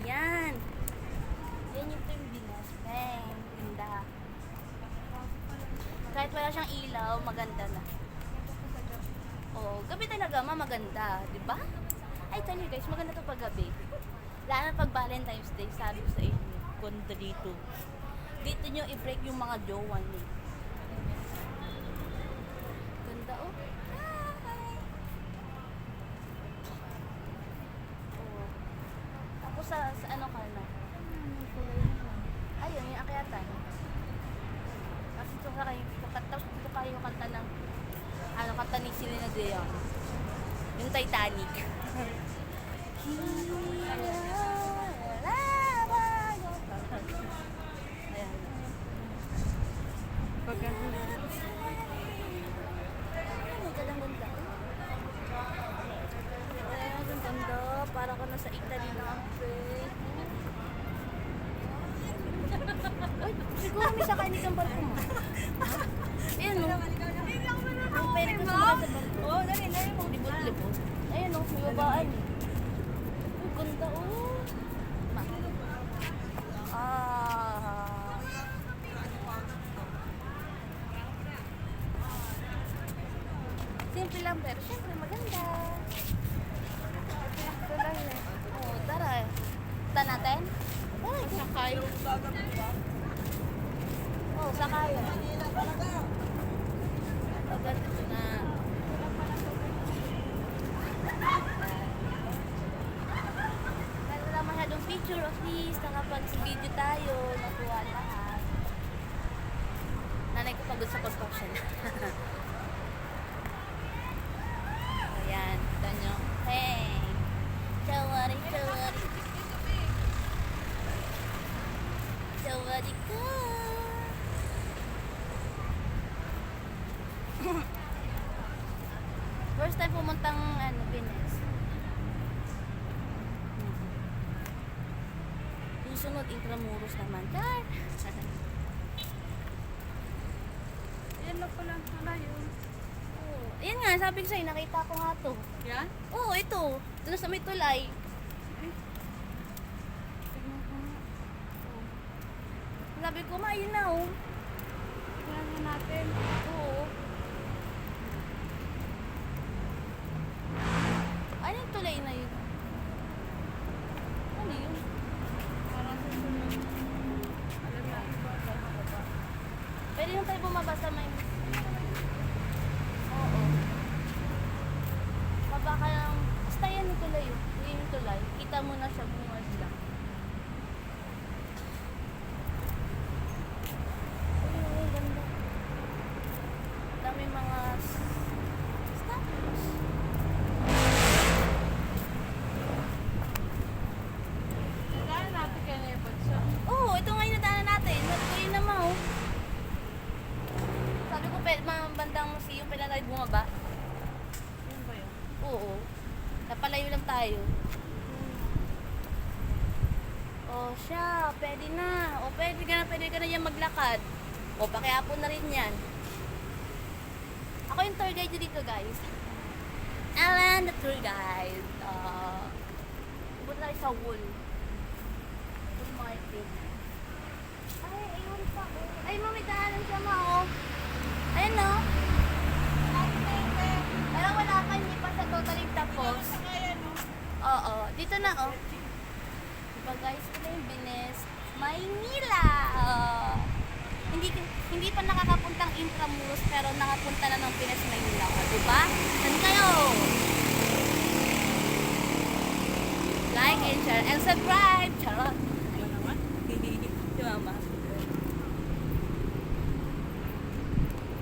Yan. Yan yung Pilipinas. Bang. Ganda. Kahit wala siyang ilaw, maganda na. Oo, gabi talaga, maganda. Diba? Ay, tell you guys, maganda to pag gabi. Lalo na pag Valentine's Day, sabi ko sa inyo. Ganda dito. Dito nyo i-break yung mga jowa niyo. Ganda, oh. Hi! Oh. Tapos sa ano ka na? Ayun, yung akyatan. Kasi ito kayo kanta ng kanta ni Selena Dion. Yung Titanic. Ayan. Ganda. Ayan, ang ganda. Para ka na sa Italy na ang Uy, siguro may sakay ni kang barko mo. Ayan, no? Ang pwede ko sumakay sa barko. Oo, dali mo. Libot-libot. Ayan, no? May babaan eh. Ang ganda, oh. Simple lang pero syempre maganda. Ito lang eh. Oh, tara. Punta natin? Tara, sakay. Oh, sakay. Agad ito na. Wala masyadong picture of this. Nakapag-video tayo. Nakuha lahat. Nanay ko pagod sa construction. Ayan, kita nyo. Hey! Chawari. Chawari ka! First time pumuntang Venice. Yung sunod, Intramuros naman. Char! Yan lang pala. Wala yun. Ayan nga, sabi ko sa'yo, nakita ko nga to. Yan? Oo, ito. Doon sa may tulay. Tignan ko nga. Sabi ko, ayun na oh. Tignan na natin. Oo. Ano yung tulay na yun? Ano yun? Parang susunod. Alam na. Pwede yung tayo bumaba sa may... Oo. Baba ka lang. Basta yan yung tulay yun. Yun yung tulay. Kita mo na siya bumuwas lang. Ay, ganda. Dami mga statues. Nadaan natin kaya na yung bansa. Oo, ito nga yung nadaanan natin. Sabi ko yun naman oh. Sabi ko, mga bandang museum, pwede na tayo bumaba. Yun ba yun? Oo. Napalayo lang tayo. Oh, siya. Pwede na. O, pwede ka na yan maglakad. O, pakiapon na rin yan. Ako yung tour guide dito, guys. Alan, the tour guide. Punta tayo sa Wool. Wool Market. Ay, ayun pa. Ay, mami, daanan siya, ma, oh. Ayun, no? Pero wala pa, hindi pa sa totally tapos. Oo, dito na, oh. Diba, guys, ito yung Venice, Maynila. Hindi pa nakakapuntang Intramuros, pero nakapunta na ng Venice, Maynila. Diba? Saan kayo? Like and share and subscribe!